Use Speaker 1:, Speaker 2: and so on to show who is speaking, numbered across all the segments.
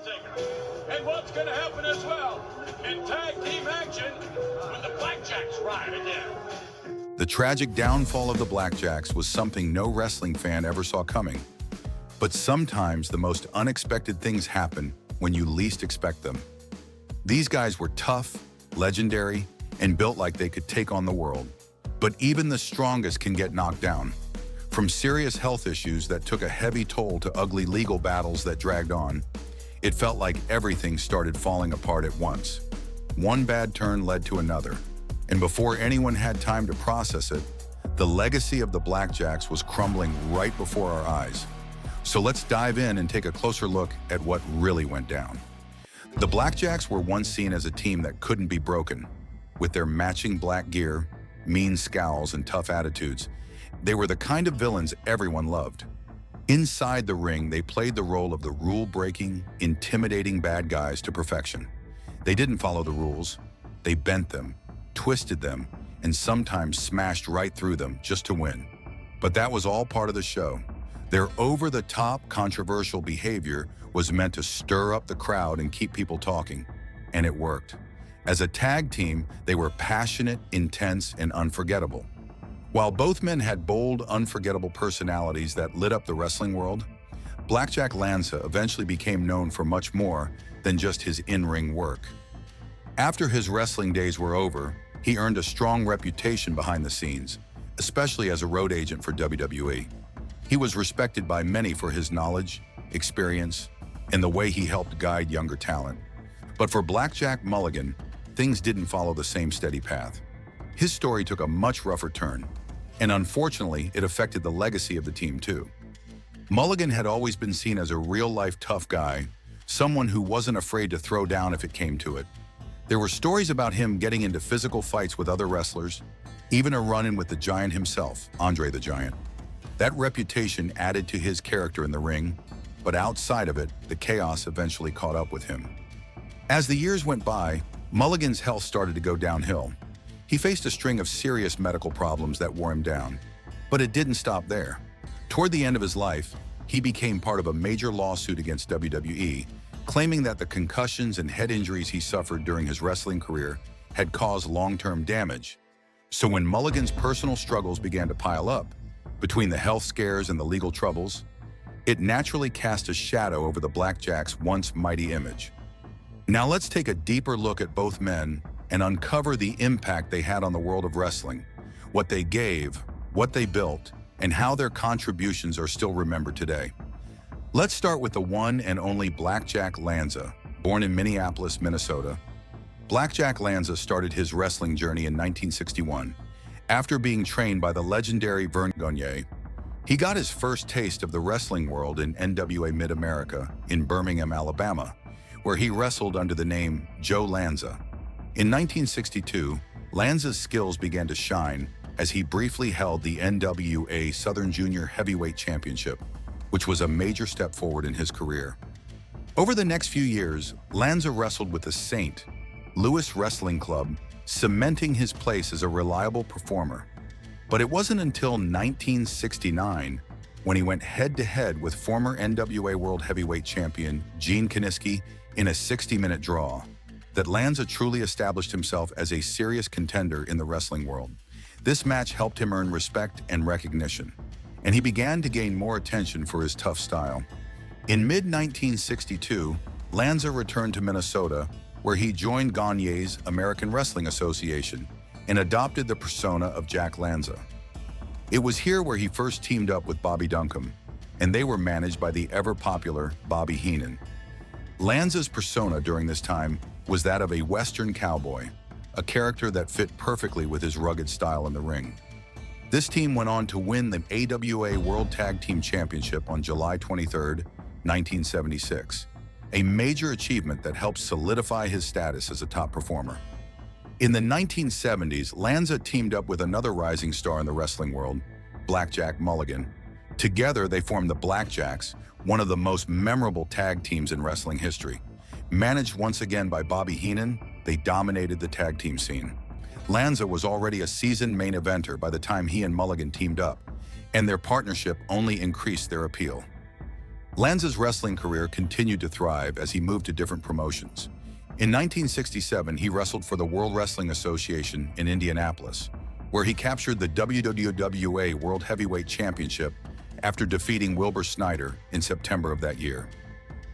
Speaker 1: Undertaker. And what's going to happen as well in tag team action when the Blackjacks ride again.
Speaker 2: The tragic downfall of the Blackjacks was something no wrestling fan ever saw coming. But sometimes the most unexpected things happen when you least expect them. These guys were tough, legendary, and built like they could take on the world. But even the strongest can get knocked down. From serious health issues that took a heavy toll to ugly legal battles that dragged on, it felt like everything started falling apart at once. One bad turn led to another, and before anyone had time to process it, the legacy of the Blackjacks was crumbling right before our eyes. So let's dive in and take a closer look at what really went down. The Blackjacks were once seen as a team that couldn't be broken. With their matching black gear, mean scowls, and tough attitudes, they were the kind of villains everyone loved. Inside the ring, they played the role of the rule-breaking, intimidating bad guys to perfection. They didn't follow the rules. They bent them, twisted them, and sometimes smashed right through them just to win. But that was all part of the show. Their over-the-top, controversial behavior was meant to stir up the crowd and keep people talking, and it worked. As a tag team, they were passionate, intense, and unforgettable. While both men had bold, unforgettable personalities that lit up the wrestling world, Blackjack Lanza eventually became known for much more than just his in-ring work. After his wrestling days were over, he earned a strong reputation behind the scenes, especially as a road agent for WWE. He was respected by many for his knowledge, experience, and the way he helped guide younger talent. But for Blackjack Mulligan, things didn't follow the same steady path. His story took a much rougher turn, and unfortunately, it affected the legacy of the team too. Mulligan had always been seen as a real-life tough guy, someone who wasn't afraid to throw down if it came to it. There were stories about him getting into physical fights with other wrestlers, even a run-in with the Giant himself, Andre the Giant. That reputation added to his character in the ring, but outside of it, the chaos eventually caught up with him. As the years went by, Mulligan's health started to go downhill. He faced a string of serious medical problems that wore him down, but it didn't stop there. Toward the end of his life, he became part of a major lawsuit against WWE, claiming that the concussions and head injuries he suffered during his wrestling career had caused long-term damage. So when Mulligan's personal struggles began to pile up, between the health scares and the legal troubles, it naturally cast a shadow over the Blackjacks' once mighty image. Now let's take a deeper look at both men and uncover the impact they had on the world of wrestling, what they gave, what they built, and how their contributions are still remembered today. Let's start with the one and only Blackjack Lanza, born in Minneapolis, Minnesota. Blackjack Lanza started his wrestling journey in 1961. After being trained by the legendary Vern Gagne, he got his first taste of the wrestling world in NWA Mid-America in Birmingham, Alabama, where he wrestled under the name Joe Lanza. In 1962, Lanza's skills began to shine as he briefly held the NWA Southern Junior Heavyweight Championship, which was a major step forward in his career. Over the next few years, Lanza wrestled with the St. Louis Wrestling Club, cementing his place as a reliable performer. But it wasn't until 1969, when he went head-to-head with former NWA World Heavyweight Champion Gene Kiniski in a 60-minute draw, that Lanza truly established himself as a serious contender in the wrestling world. This match helped him earn respect and recognition, and he began to gain more attention for his tough style. In mid-1962, Lanza returned to Minnesota, where he joined Gagne's American Wrestling Association and adopted the persona of Jack Lanza. It was here where he first teamed up with Bobby Duncum, and they were managed by the ever-popular Bobby Heenan. Lanza's persona during this time was that of a Western cowboy, a character that fit perfectly with his rugged style in the ring. This team went on to win the AWA World Tag Team Championship on July 23, 1976, a major achievement that helped solidify his status as a top performer. In the 1970s, Lanza teamed up with another rising star in the wrestling world, Blackjack Mulligan. Together, they formed the Blackjacks, one of the most memorable tag teams in wrestling history. Managed once again by Bobby Heenan, they dominated the tag team scene. Lanza was already a seasoned main eventer by the time he and Mulligan teamed up, and their partnership only increased their appeal. Lanza's wrestling career continued to thrive as he moved to different promotions. In 1967, he wrestled for the World Wrestling Association in Indianapolis, where he captured the WWWA World Heavyweight Championship after defeating Wilbur Snyder in September of that year.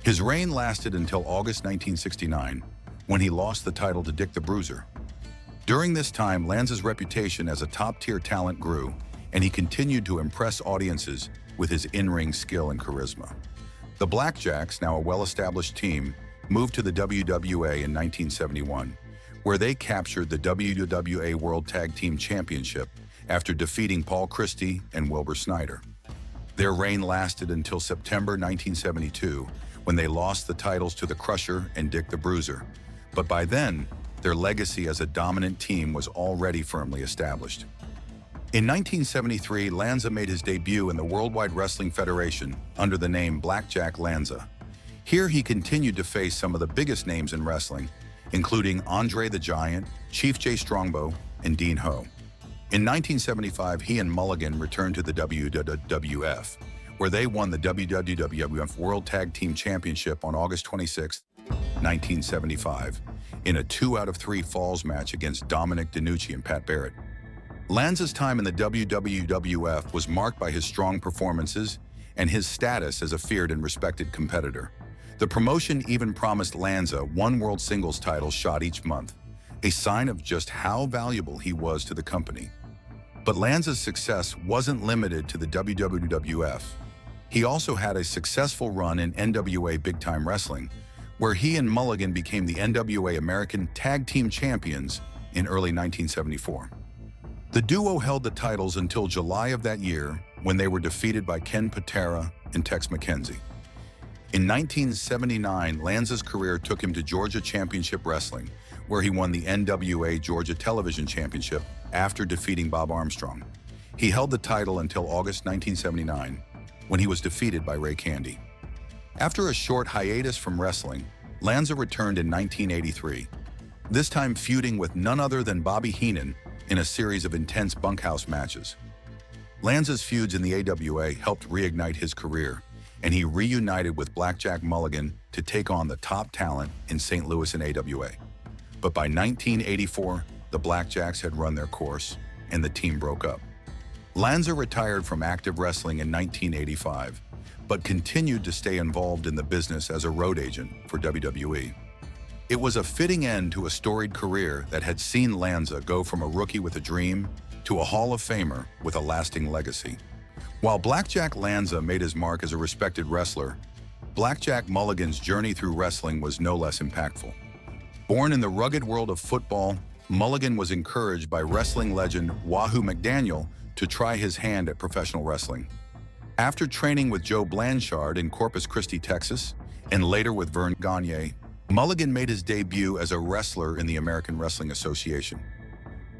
Speaker 2: His reign lasted until August 1969, when he lost the title to Dick the Bruiser. During this time, Lanza's reputation as a top-tier talent grew, and he continued to impress audiences with his in-ring skill and charisma. The Blackjacks, now a well-established team, moved to the WWA in 1971, where they captured the WWWA World Tag Team Championship after defeating Paul Christie and Wilbur Snyder. Their reign lasted until September 1972, when they lost the titles to the Crusher and Dick the Bruiser. But by then, their legacy as a dominant team was already firmly established. In 1973, Lanza made his debut in the Worldwide Wrestling Federation under the name Blackjack Lanza. Here he continued to face some of the biggest names in wrestling, including Andre the Giant, Chief Jay Strongbow, and Dean Ho. In 1975, he and Mulligan returned to the WWF, where they won the WWWF World Tag Team Championship on August 26, 1975, in a 2-out-of-3 falls match against Dominic DeNucci and Pat Barrett. Lanza's time in the WWWF was marked by his strong performances and his status as a feared and respected competitor. The promotion even promised Lanza one World Singles title shot each month, a sign of just how valuable he was to the company. But Lanza's success wasn't limited to the WWF. He also had a successful run in NWA Big Time Wrestling, where he and Mulligan became the NWA American Tag Team Champions in early 1974. The duo held the titles until July of that year, when they were defeated by Ken Patera and Tex McKenzie. In 1979, Lanza's career took him to Georgia Championship Wrestling, where he won the NWA Georgia Television Championship after defeating Bob Armstrong. He held the title until August 1979, when he was defeated by Ray Candy. After a short hiatus from wrestling, Lanza returned in 1983, this time feuding with none other than Bobby Heenan in a series of intense bunkhouse matches. Lanza's feuds in the AWA helped reignite his career, and he reunited with Blackjack Mulligan to take on the top talent in St. Louis and AWA. But by 1984, the Blackjacks had run their course, and the team broke up. Lanza retired from active wrestling in 1985, but continued to stay involved in the business as a road agent for WWE. It was a fitting end to a storied career that had seen Lanza go from a rookie with a dream to a Hall of Famer with a lasting legacy. While Blackjack Lanza made his mark as a respected wrestler, Blackjack Mulligan's journey through wrestling was no less impactful. Born in the rugged world of football, Mulligan was encouraged by wrestling legend Wahoo McDaniel to try his hand at professional wrestling. After training with Joe Blanchard in Corpus Christi, Texas, and later with Vern Gagne, Mulligan made his debut as a wrestler in the American Wrestling Association.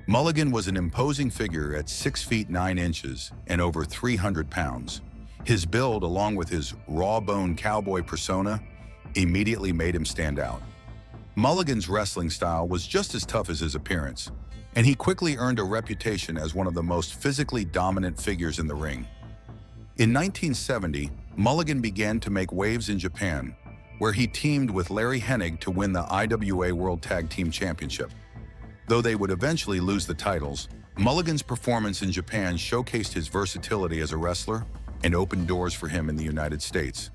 Speaker 2: Mulligan was an imposing figure at 6 feet 9 inches and over 300 pounds. His build, along with his raw-boned cowboy persona, immediately made him stand out. Mulligan's wrestling style was just as tough as his appearance, and he quickly earned a reputation as one of the most physically dominant figures in the ring. In 1970, Mulligan began to make waves in Japan, where he teamed with Larry Hennig to win the IWA World Tag Team Championship. Though they would eventually lose the titles, Mulligan's performance in Japan showcased his versatility as a wrestler and opened doors for him in the United States.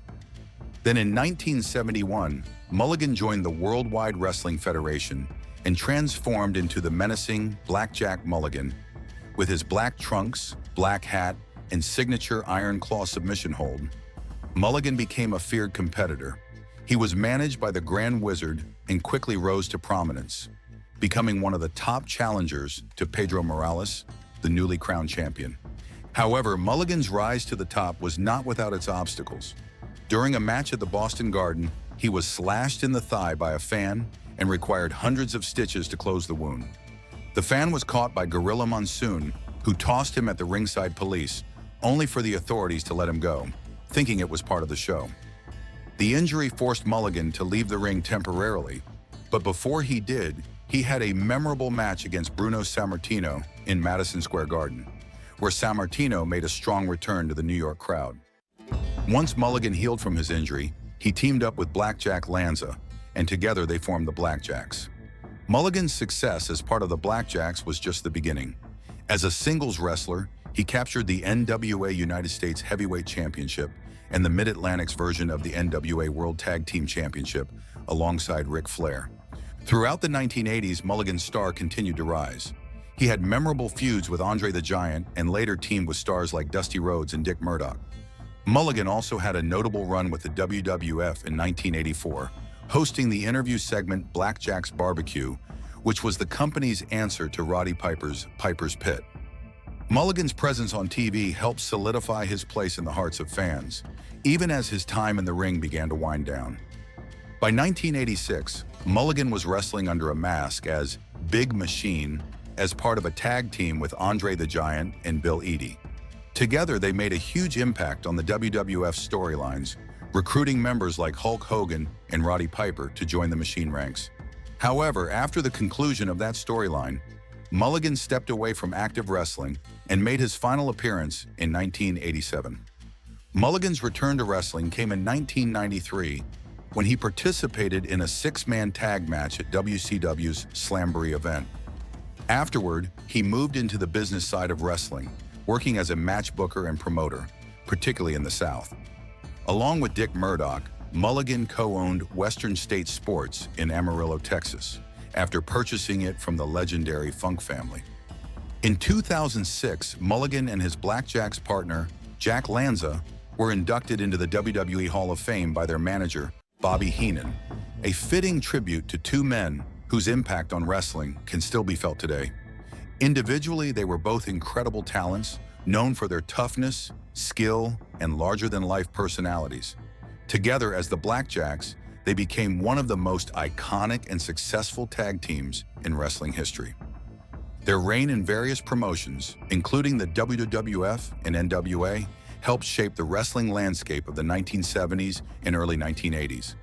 Speaker 2: Then in 1971, Mulligan joined the Worldwide Wrestling Federation and transformed into the menacing Blackjack Mulligan. With his black trunks, black hat, and signature iron claw submission hold, Mulligan became a feared competitor. He was managed by the Grand Wizard and quickly rose to prominence, becoming one of the top challengers to Pedro Morales, the newly crowned champion. However, Mulligan's rise to the top was not without its obstacles. During a match at the Boston Garden, he was slashed in the thigh by a fan and required hundreds of stitches to close the wound. The fan was caught by Gorilla Monsoon, who tossed him at the ringside police, only for the authorities to let him go, thinking it was part of the show. The injury forced Mulligan to leave the ring temporarily, but before he did, he had a memorable match against Bruno Sammartino in Madison Square Garden, where Sammartino made a strong return to the New York crowd. Once Mulligan healed from his injury, he teamed up with Blackjack Lanza, and together they formed the Blackjacks. Mulligan's success as part of the Blackjacks was just the beginning. As a singles wrestler, he captured the NWA United States Heavyweight Championship and the Mid-Atlantic's version of the NWA World Tag Team Championship alongside Ric Flair. Throughout the 1980s, Mulligan's star continued to rise. He had memorable feuds with Andre the Giant and later teamed with stars like Dusty Rhodes and Dick Murdoch. Mulligan also had a notable run with the WWF in 1984, hosting the interview segment Blackjack's Barbecue, which was the company's answer to Roddy Piper's Piper's Pit. Mulligan's presence on TV helped solidify his place in the hearts of fans, even as his time in the ring began to wind down. By 1986, Mulligan was wrestling under a mask as Big Machine as part of a tag team with Andre the Giant and Bill Eadie. Together, they made a huge impact on the WWF storylines, recruiting members like Hulk Hogan and Roddy Piper to join the Machine ranks. However, after the conclusion of that storyline, Mulligan stepped away from active wrestling and made his final appearance in 1987. Mulligan's return to wrestling came in 1993 when he participated in a six-man tag match at WCW's Slamboree event. Afterward, he moved into the business side of wrestling, working as a match booker and promoter, particularly in the South. Along with Dick Murdoch, Mulligan co-owned Western State Sports in Amarillo, Texas, after purchasing it from the legendary Funk family. In 2006, Mulligan and his Blackjacks partner, Jack Lanza, were inducted into the WWE Hall of Fame by their manager, Bobby Heenan, a fitting tribute to two men whose impact on wrestling can still be felt today. Individually, they were both incredible talents, known for their toughness, skill, and larger-than-life personalities. Together as the Blackjacks, they became one of the most iconic and successful tag teams in wrestling history. Their reign in various promotions, including the WWWF and NWA, helped shape the wrestling landscape of the 1970s and early 1980s.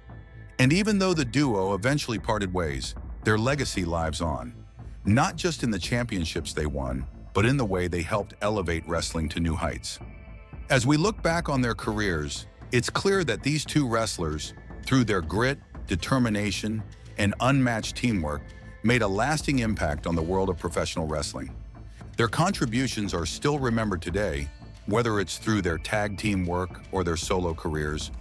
Speaker 2: And even though the duo eventually parted ways, their legacy lives on, not just in the championships they won, but in the way they helped elevate wrestling to new heights. As we look back on their careers, it's clear that these two wrestlers, through their grit, determination, and unmatched teamwork, made a lasting impact on the world of professional wrestling. Their contributions are still remembered today, whether it's through their tag team work or their solo careers,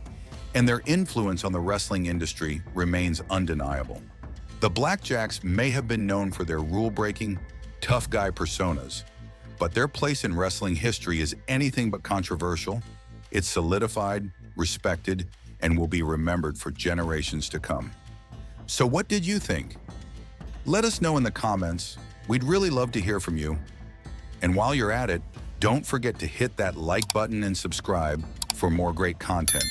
Speaker 2: and their influence on the wrestling industry remains undeniable. The Blackjacks may have been known for their rule-breaking, tough guy personas, but their place in wrestling history is anything but controversial. It's solidified, respected, and will be remembered for generations to come. So what did you think? Let us know in the comments. We'd really love to hear from you. And while you're at it, don't forget to hit that like button and subscribe for more great content.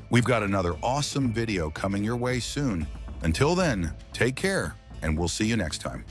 Speaker 2: We've got another awesome video coming your way soon. Until then, take care, and we'll see you next time.